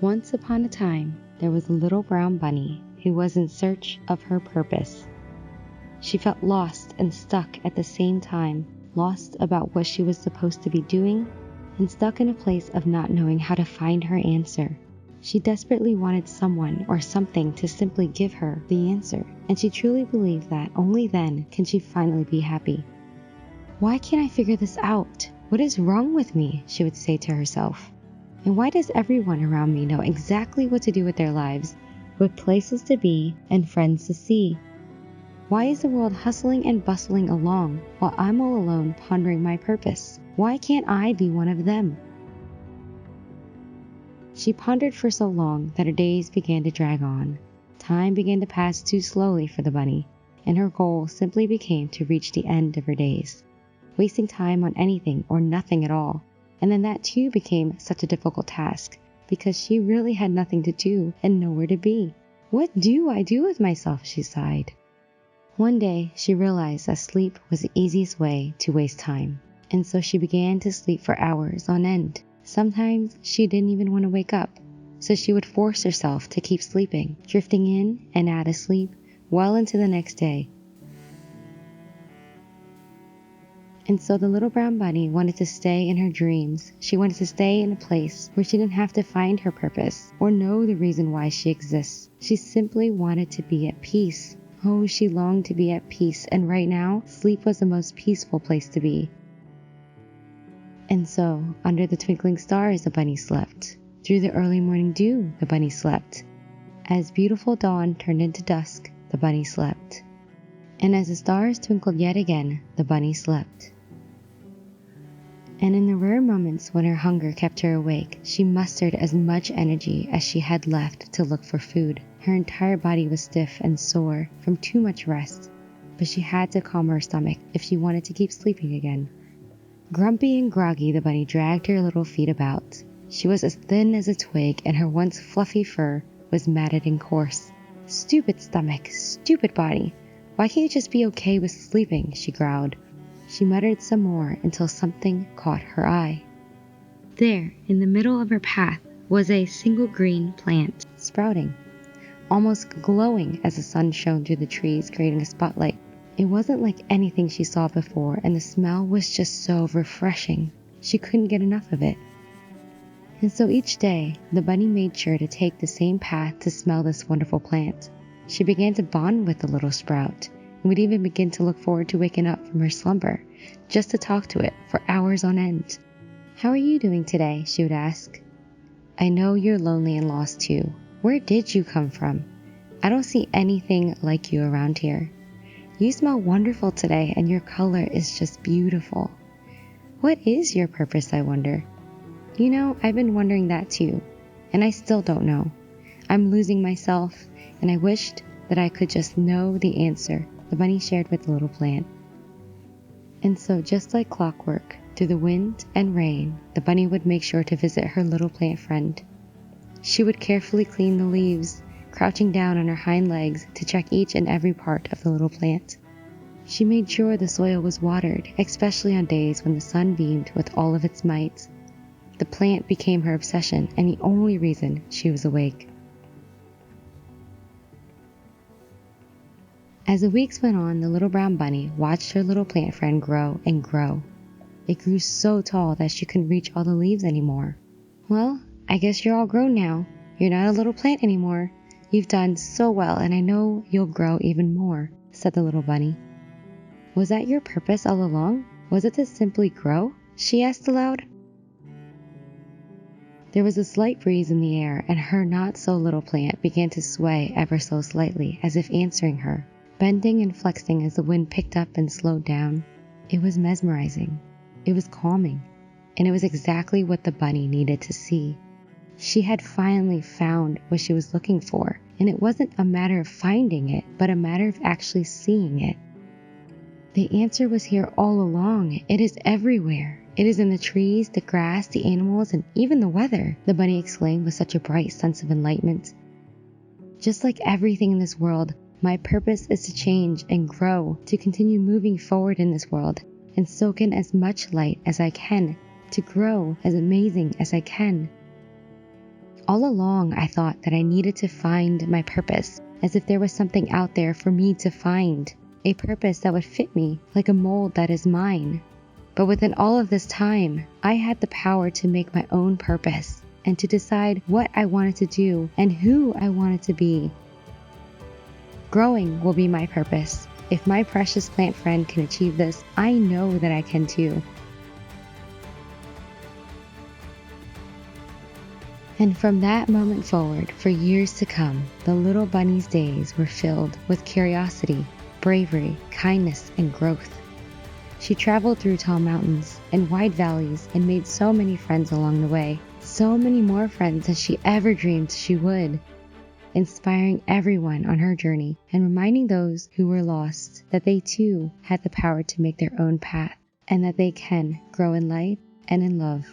Once upon a time, there was a little brown bunny who was in search of her purpose. She felt lost and stuck at the same time, lost about what she was supposed to be doing, and stuck in a place of not knowing how to find her answer. She desperately wanted someone or something to simply give her the answer, and she truly believed that only then can she finally be happy. "Why can't I figure this out? What is wrong with me?" she would say to herself. "And why does everyone around me know exactly what to do with their lives, with places to be and friends to see? Why is the world hustling and bustling along while I'm all alone pondering my purpose? Why can't I be one of them?" She pondered for so long that her days began to drag on. Time began to pass too slowly for the bunny, and her goal simply became to reach the end of her days, wasting time on anything or nothing at all. And then that too became such a difficult task because she really had nothing to do and nowhere to be. "What do I do with myself?" she sighed. One day she realized that sleep was the easiest way to waste time, and so she began to sleep for hours on end. Sometimes she didn't even want to wake up, so she would force herself to keep sleeping, drifting in and out of sleep well into the next day. And so the little brown bunny wanted to stay in her dreams. She wanted to stay in a place where she didn't have to find her purpose or know the reason why she exists. She simply wanted to be at peace. Oh, she longed to be at peace, and right now, sleep was the most peaceful place to be. And so, under the twinkling stars, the bunny slept. Through the early morning dew, the bunny slept. As beautiful dawn turned into dusk, the bunny slept. And as the stars twinkled yet again, the bunny slept. And in the rare moments when her hunger kept her awake, she mustered as much energy as she had left to look for food. Her entire body was stiff and sore from too much rest, but she had to calm her stomach if she wanted to keep sleeping again. Grumpy and groggy, the bunny dragged her little feet about. She was as thin as a twig, and her once fluffy fur was matted and coarse. "Stupid stomach, stupid body. Why can't you just be okay with sleeping?" she growled. She muttered some more until something caught her eye. There, in the middle of her path, was a single green plant, sprouting, almost glowing as the sun shone through the trees, creating a spotlight. It wasn't like anything she saw before, and the smell was just so refreshing. She couldn't get enough of it. And so each day, the bunny made sure to take the same path to smell this wonderful plant. She began to bond with the little sprout, and would even begin to look forward to waking up from her slumber, just to talk to it for hours on end. "How are you doing today?" she would ask. "I know you're lonely and lost too. Where did you come from? I don't see anything like you around here. You smell wonderful today, and your color is just beautiful. What is your purpose, I wonder?" "You know, I've been wondering that too, and I still don't know. I'm losing myself, and I wished that I could just know the answer," the bunny shared with the little plant. And so, just like clockwork, through the wind and rain, the bunny would make sure to visit her little plant friend. She would carefully clean the leaves, crouching down on her hind legs to check each and every part of the little plant. She made sure the soil was watered, especially on days when the sun beamed with all of its might. The plant became her obsession and the only reason she was awake. As the weeks went on, the little brown bunny watched her little plant friend grow and grow. It grew so tall that she couldn't reach all the leaves anymore. "Well, I guess you're all grown now. You're not a little plant anymore. You've done so well, and I know you'll grow even more," said the little bunny. "Was that your purpose all along? Was it to simply grow?" she asked aloud. There was a slight breeze in the air, and her not-so-little plant began to sway ever so slightly, as if answering her, bending and flexing as the wind picked up and slowed down. It was mesmerizing. It was calming, and it was exactly what the bunny needed to see. She had finally found what she was looking for, and it wasn't a matter of finding it, but a matter of actually seeing it. The answer was here all along. It is everywhere. It is in the trees, the grass, the animals, and even the weather, the bunny exclaimed with such a bright sense of enlightenment. Just like everything in this world, my purpose is to change and grow, to continue moving forward in this world, and soak in as much light as I can, to grow as amazing as I can. All along, I thought that I needed to find my purpose, as if there was something out there for me to find, a purpose that would fit me like a mold that is mine. But within all of this time, I had the power to make my own purpose and to decide what I wanted to do and who I wanted to be. Growing will be my purpose. If my precious plant friend can achieve this, I know that I can too. And from that moment forward, for years to come, the little bunny's days were filled with curiosity, bravery, kindness, and growth. She traveled through tall mountains and wide valleys and made so many friends along the way, so many more friends than she ever dreamed she would, inspiring everyone on her journey and reminding those who were lost that they too had the power to make their own path and that they can grow in light and in love.